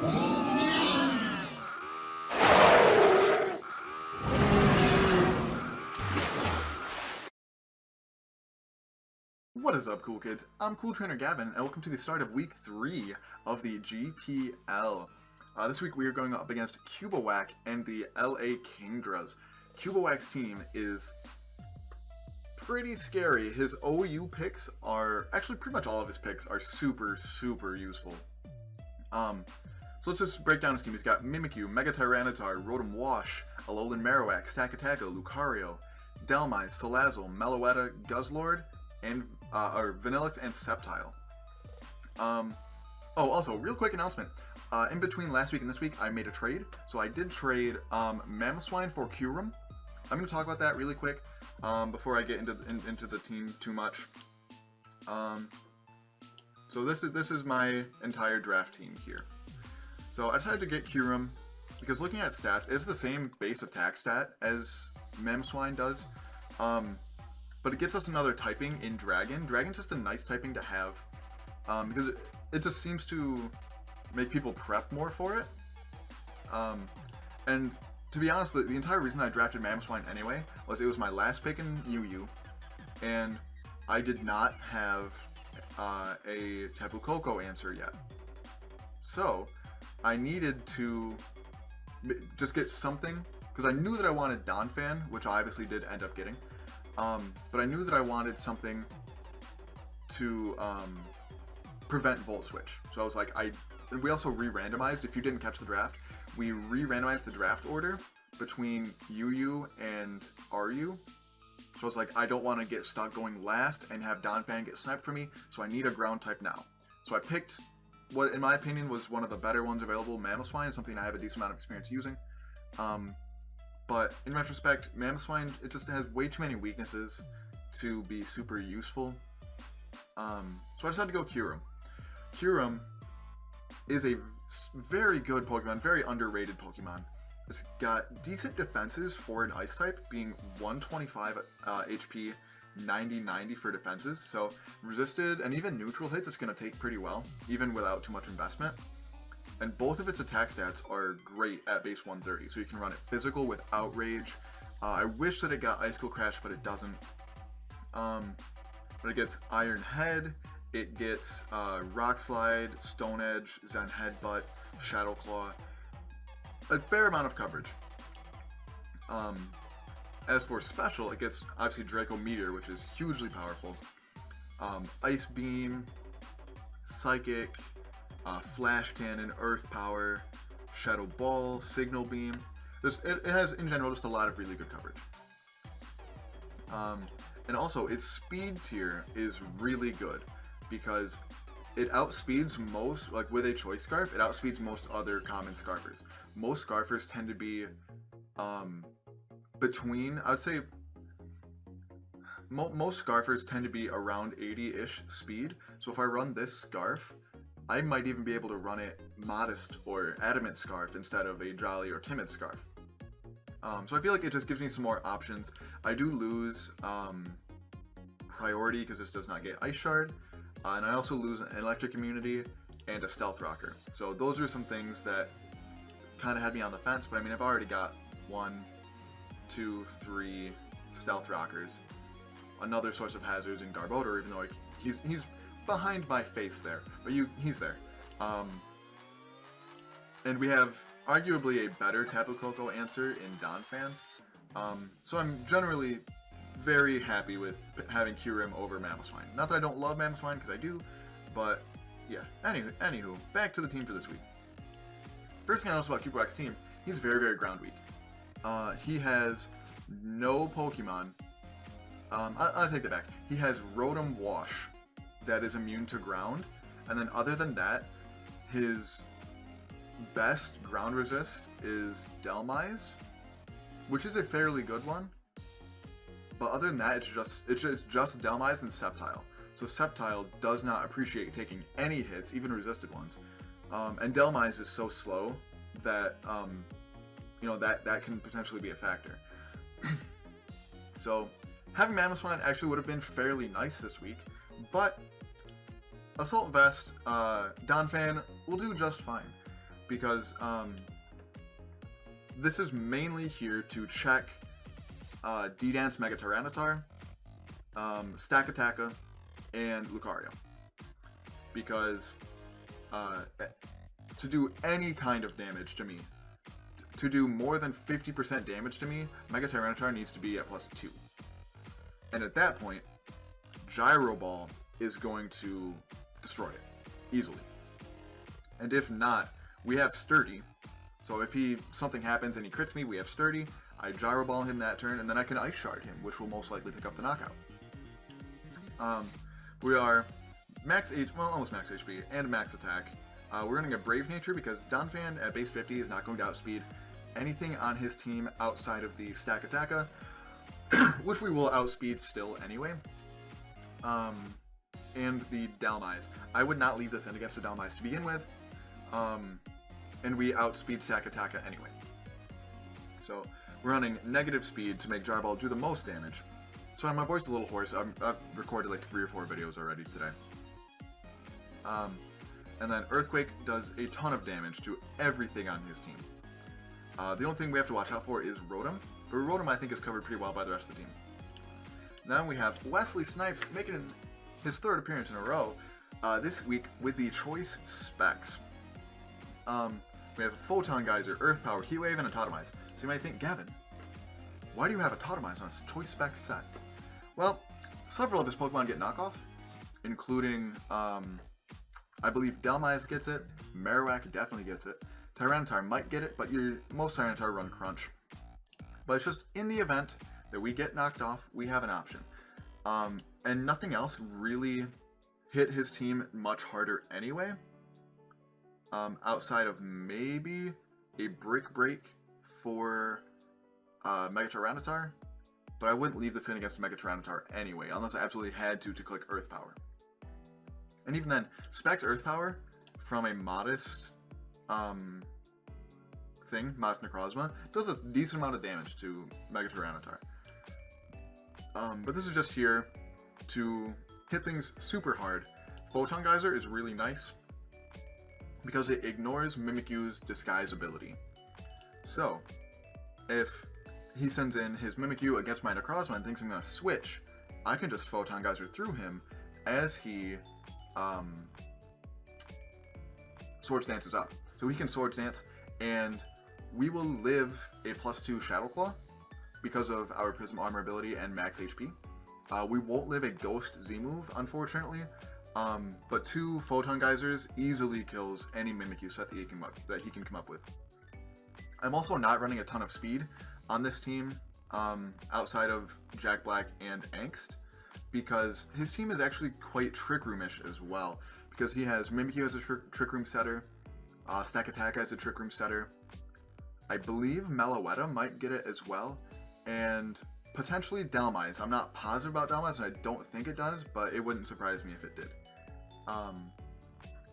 What is up, cool kids? I'm Cool Trainer Gavin, and welcome to the start of week 3 of the GPL. This week we are going up against CubowaK and the LA Kingdras. CubowaK's team is pretty scary. His OU picks are, actually pretty much all of his picks are super useful. So let's just break down his team. He's got Mimikyu, Mega Tyranitar, Rotom Wash, Alolan Marowak, Stakataka, Lucario, Dhelmise, Salazzle, Meloetta, Guzzlord, and Vanillix and Sceptile. Also, real quick announcement. In between last week and this week, I made a trade. So I did trade Mamoswine for Kyurem. I'm going to talk about that really quick before I get into the team too much. So this is my entire draft team here. So I decided to get Kyurem because looking at stats, it's the same base attack stat as Mamoswine does. But it gets us another typing in Dragon. Dragon's just a nice typing to have because it just seems to make people prep more for it. And to be honest, the entire reason I drafted Mamoswine anyway was it was my last pick in UU, and I did not have a Tapu Koko answer yet. So I needed to just get something, because I knew that I wanted Donphan, which I obviously did end up getting. But I knew that I wanted something to prevent Volt Switch. So I was like, and we also re-randomized. If you didn't catch the draft, we re-randomized the draft order between UU and RU. So I was like, I don't want to get stuck going last and have Donphan get sniped for me, so I need a ground type now. So I picked what, in my opinion, was one of the better ones available, Mamoswine, something I have a decent amount of experience using. But in retrospect, Mamoswine, it just has way too many weaknesses to be super useful. So I decided to go Kyurem. Kyurem is a very good Pokemon, very underrated Pokemon. It's got decent defenses for an Ice type, being 125 HP, 90 for defenses. So resisted and even neutral hits it's going to take pretty well, even without too much investment. And both of its attack stats are great at base 130, so you can run it physical with Outrage. I wish that it got Icicle Crash, but it doesn't. But it gets Iron Head, it gets Rock Slide, Stone Edge, Zen Headbutt, Shadow Claw. A fair amount of coverage. As for special, it gets obviously Draco Meteor, which is hugely powerful. Ice Beam, Psychic, Flash Cannon, Earth Power, Shadow Ball, Signal Beam. It has, in general, just a lot of really good coverage. And also, its speed tier is really good because it outspeeds most, like with a Choice Scarf, it outspeeds most other common Scarfers. Most Scarfers tend to be between, I would say, most Scarfers tend to be around 80-ish speed. So if I run this Scarf, I might even be able to run it Modest or Adamant Scarf instead of a Jolly or Timid Scarf. So I feel like it just gives me some more options. I do lose priority because this does not get Ice Shard, and I also lose an Electric Immunity and a Stealth Rocker. So those are some things that kind of had me on the fence, but I mean, I've already got 1, 2, 3 Stealth Rockers, another source of hazards in Garbodor, even though he's behind my face there, but he's there. And we have arguably a better Tapu Koko answer in Donphan. So I'm generally very happy with having Kyurem over Mamoswine. Not that I don't love Mamoswine, because I do, but yeah. Anywho, back to the team for this week. First thing I noticed about CubowaK's team, he's very ground weak. He has no Pokemon. I'll take that back. He has Rotom Wash that is immune to ground, and then other than that, his best ground resist is Dhelmise, which is a fairly good one. But other than that, it's just Dhelmise and Sceptile. So Sceptile does not appreciate taking any hits, even resisted ones. And Dhelmise is so slow that that can potentially be a factor. So having Mamoswine actually would have been fairly nice this week, but Assault Vest, Donphan will do just fine because this is mainly here to check D-Dance Mega Tyranitar, Stakataka, and Lucario. Because to do any kind of damage to me, to do more than 50% damage to me, Mega Tyranitar needs to be at +2. And at that point, Gyro Ball is going to destroy it easily. And if not, we have Sturdy. So if something happens and he crits me, we have Sturdy. I Gyro Ball him that turn, and then I can Ice Shard him, which will most likely pick up the knockout. We are almost max HP and max attack. We're running a Brave Nature because Donphan at base 50 is not going to outspeed anything on his team outside of the Stakataka, which we will outspeed still anyway. And the Dhelmise. I would not leave this in against the Dhelmise to begin with, and we outspeed Stakataka anyway. So we're running negative speed to make Gyro Ball do the most damage. Sorry, my voice is a little hoarse. I've recorded like 3 or 4 videos already today. And then Earthquake does a ton of damage to everything on his team. The only thing we have to watch out for is Rotom. But Rotom, I think, is covered pretty well by the rest of the team. Then we have Wesley Snipes making his 3rd appearance in a row this week with the Choice Specs. We have Photon Geyser, Earth Power, Heat Wave, and a Totemize. So you might think, Gavin, why do you have a Totemize on a Choice Specs set? Well, several of his Pokemon get knockoff, including, I believe Dhelmise gets it, Marowak definitely gets it, Tyranitar might get it, but most Tyranitar run Crunch. But it's just in the event that we get knocked off, we have an option. And nothing else really hit his team much harder anyway, outside of maybe a Brick Break for Mega Tyranitar, but I wouldn't leave this in against Mega Tyranitar anyway, unless I absolutely had to click Earth Power. And even then, Specs Earth Power from a modest modest Necrozma, does a decent amount of damage to Mega Tyranitar. But this is just here to hit things super hard. Photon Geyser is really nice because it ignores Mimikyu's Disguise ability. So, if he sends in his Mimikyu against my Necrozma and thinks I'm going to switch, I can just Photon Geyser through him as he Swords Dances up. So he can Swords Dance, and we will live a +2 Shadow Claw because of our Prism Armor ability and max HP. We won't live a Ghost Z-move, unfortunately, but 2 Photon Geysers easily kills any Mimikyu set that he can come up with. I'm also not running a ton of speed on this team, outside of Jack Black and Angst, because his team is actually quite Trick Room-ish as well, because he has Mimikyu as a Trick Room setter, Stakataka as a Trick Room setter, I believe Meloetta might get it as well, and potentially Dhelmise. I'm not positive about Dhelmise, and I don't think it does, but it wouldn't surprise me if it did.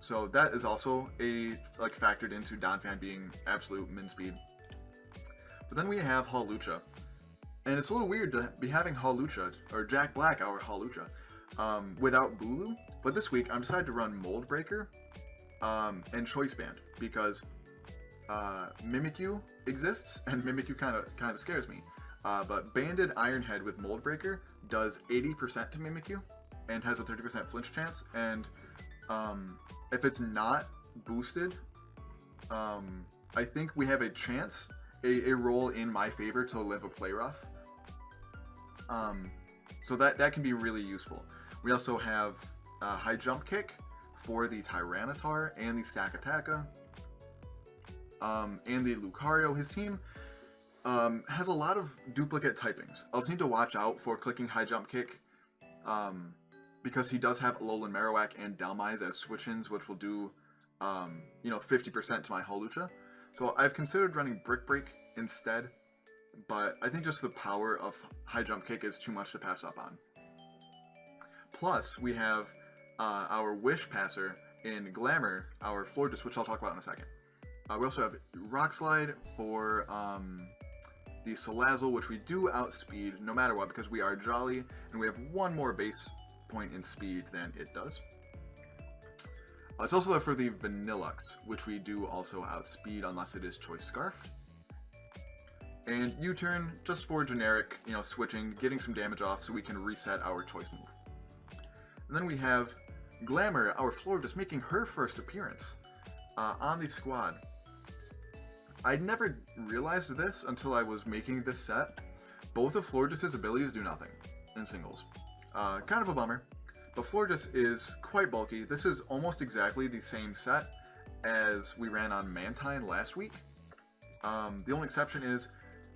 So that is also factored into Donphan being absolute min speed. But then we have Hawlucha, and it's a little weird to be having Hawlucha, or Jack Black our Hawlucha, without Bulu. But this week I'm decided to run Mold Breaker and Choice Band because Mimikyu exists, and Mimikyu kind of scares me. But Banded Iron Head with Mold Breaker does 80% to Mimikyu and has a 30% flinch chance, and if it's not boosted, I think we have a chance, a roll in my favor to live a play rough. So that can be really useful. We also have High Jump Kick for the Tyranitar and the Stakataka, and the Lucario. His team has a lot of duplicate typings. I'll just need to watch out for clicking High Jump Kick, because he does have Alolan Marowak and Dhelmise as switch-ins, which will do 50% to my Hawlucha. So I've considered running Brick Break instead, but I think just the power of High Jump Kick is too much to pass up on. Plus, we have our Wish Passer in Glamour, our Florges, which I'll talk about in a second. We also have Rock Slide for the Salazzle, which we do outspeed no matter what because we are Jolly, and we have one more base point in speed than it does. It's also there for the Vanillux, which we do also outspeed unless it is Choice Scarfed. And U-turn, just for generic, switching, getting some damage off so we can reset our choice move. And then we have Glamour, our Florges, making her first appearance on the squad. I'd never realized this until I was making this set. Both of Florges' abilities do nothing in singles. Kind of a bummer, but Florges is quite bulky. This is almost exactly the same set as we ran on Mantine last week. The only exception is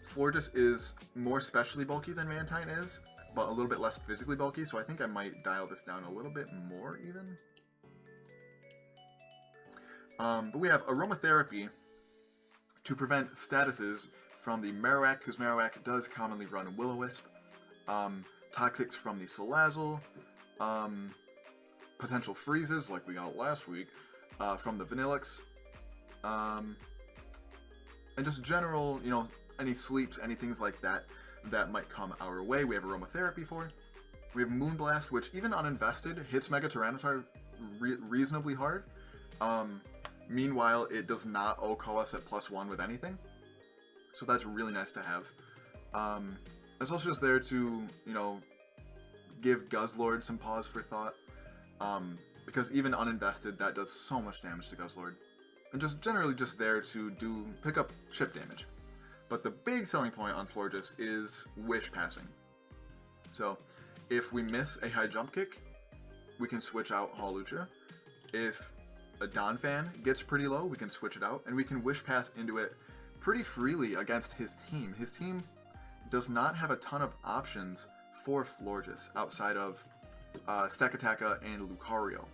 Florges is more specially bulky than Mantine is, but a little bit less physically bulky, so I think I might dial this down a little bit more even. But we have Aromatherapy to prevent statuses from the Marowak, because Marowak does commonly run Will-O-Wisp. Toxics from the Salazzle. Potential freezes, like we got last week, from the Vanillux. And just general, any sleeps, any things like that that might come our way. We have Aromatherapy for. We have Moonblast, which even uninvested hits Mega Tyranitar reasonably hard. Meanwhile, it does not OHKO us at +1 with anything. So that's really nice to have. It's also just there to, give Guzzlord some pause for thought. Because even uninvested, that does so much damage to Guzzlord. And just generally just there to pick up chip damage. But the big selling point on Florges is Wish Passing. So, if we miss a high jump kick, we can switch out Hawlucha. If a Donphan gets pretty low, we can switch it out, and we can Wish Pass into it pretty freely against his team. His team does not have a ton of options for Florges outside of Stakataka and Lucario.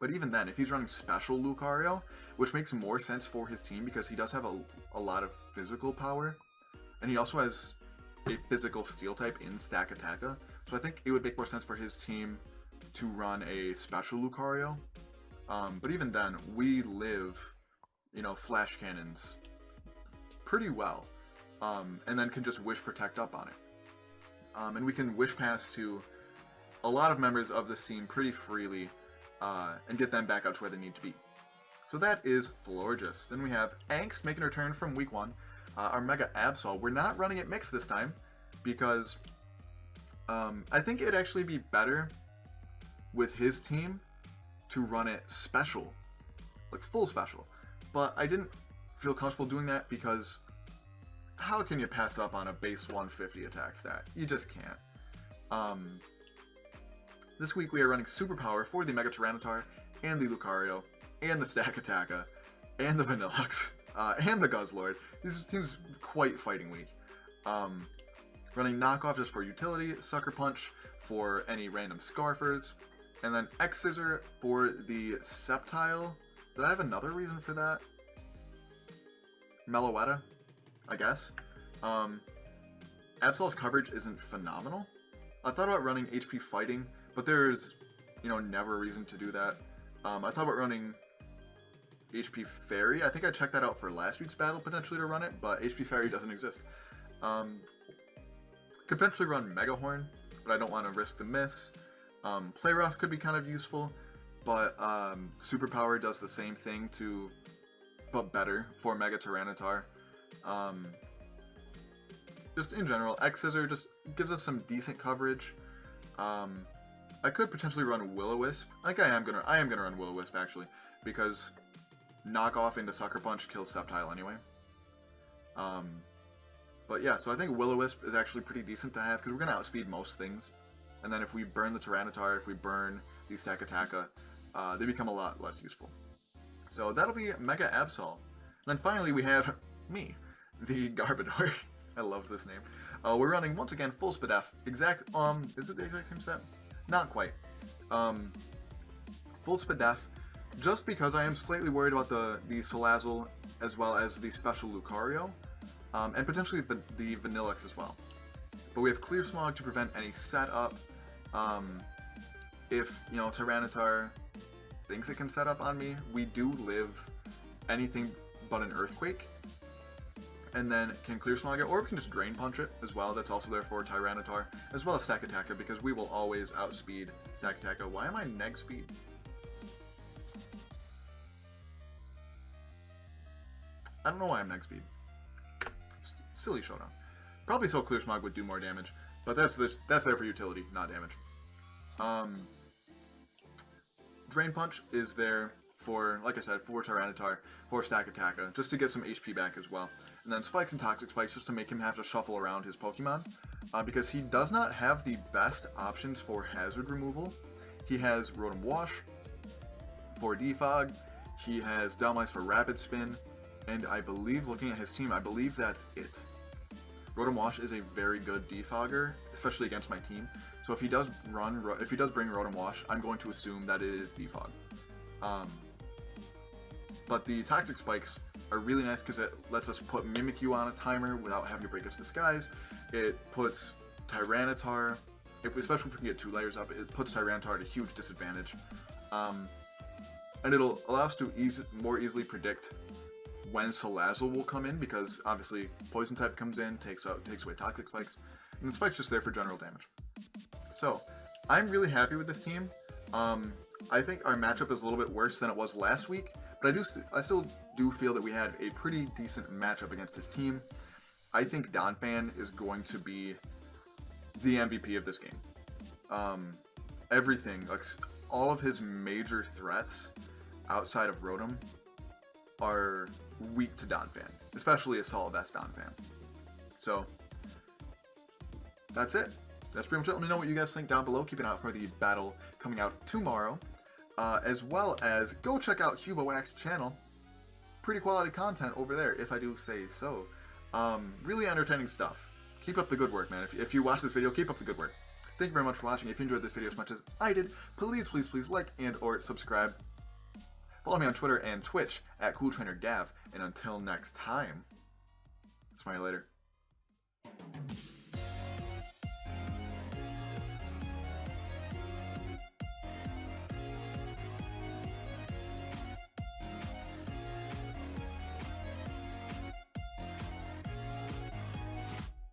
But even then, if he's running Special Lucario, which makes more sense for his team because he does have a lot of physical power, and he also has a physical Steel type in Stakataka, so I think it would make more sense for his team to run a Special Lucario. But even then, we live, Flash Cannons pretty well, and then can just Wish Protect up on it. And we can Wish Pass to a lot of members of this team pretty freely, and get them back out to where they need to be. So that is Florges. Then we have Angst making a return from week 1. Our Mega Absol. We're not running it mixed this time because I think it'd actually be better with his team to run it special, like full special. But I didn't feel comfortable doing that because how can you pass up on a base 150 attack stat? You just can't. This week we are running Superpower for the Mega Tyranitar, and the Lucario, and the Stakataka, and the Vanillux, and the Guzzlord. These teams quite fighting weak. Running Knockoff just for utility, Sucker Punch for any random Scarfers, and then X-Scissor for the Sceptile. Did I have another reason for that? Meloetta, I guess. Absol's coverage isn't phenomenal. I thought about running HP Fighting, but there's, never a reason to do that. I thought about running HP Fairy. I think I checked that out for last week's battle, potentially to run it, but HP Fairy doesn't exist. Could potentially run Mega Horn, but I don't want to risk the miss. Play Rough could be kind of useful, but Superpower does the same thing but better for Mega Tyranitar. Just in general, X-Scissor just gives us some decent coverage. I could potentially run Will-O-Wisp. I think I am gonna run Will-O-Wisp actually, because Knockoff into Sucker Punch kills Sceptile anyway. But yeah, so I think Will-O-Wisp is actually pretty decent to have because we're gonna outspeed most things. And then if we burn the Tyranitar, if we burn the Stakataka, they become a lot less useful. So that'll be Mega Absol. And then finally we have me, the Garbodor. I love this name. We're running, once again, full Spadef. Is it the exact same set? Not quite. Full Spadef, just because I am slightly worried about the Salazzle as well as the Special Lucario, and potentially the Vanillux as well. But we have Clear Smog to prevent any setup. If, Tyranitar thinks it can set up on me, we do live anything but an Earthquake. And then can Clear Smog it, or we can just Drain Punch it as well. That's also there for Tyranitar, as well as Stakataka, because we will always outspeed Stakataka. Why am I neg speed? I don't know why I'm next speed. Silly showdown. Probably Soul Clear Smog would do more damage, but that's there for utility, not damage. Drain Punch is there for, like I said, for Tyranitar, for Stack Attacka, just to get some HP back as well. And then Spikes and Toxic Spikes just to make him have to shuffle around his Pokemon, because he does not have the best options for hazard removal. He has Rotom Wash for Defog, he has Dhelmise for Rapid Spin, and I believe, looking at his team, I believe that's it. Rotom Wash is a very good defogger, especially against my team. So if he does bring Rotom Wash, I'm going to assume that it is defog. But the Toxic Spikes are really nice because it lets us put Mimikyu on a timer without having to break its disguise. It puts Tyranitar, especially if we can get 2 layers up, it puts Tyranitar at a huge disadvantage. And it'll allow us to more easily predict when Salazzle will come in, because obviously Poison type comes in, takes away Toxic Spikes, and the Spike's just there for general damage. So, I'm really happy with this team. I think our matchup is a little bit worse than it was last week, but I still do feel that we had a pretty decent matchup against his team. I think Donphan is going to be the MVP of this game. Everything, like all of his major threats outside of Rotom are weak to Donphan, especially Assault Vest Donphan. So, that's it. That's pretty much it. Let me know what you guys think down below. Keep an eye out for the battle coming out tomorrow. As well as go check out CubowaK's channel. Pretty quality content over there, if I do say so. Really entertaining stuff. Keep up the good work, man. If you watch this video, keep up the good work. Thank you very much for watching. If you enjoyed this video as much as I did, please, please, please like and or subscribe. Follow me on Twitter and Twitch at CoolTrainerGav. And until next time, smile later.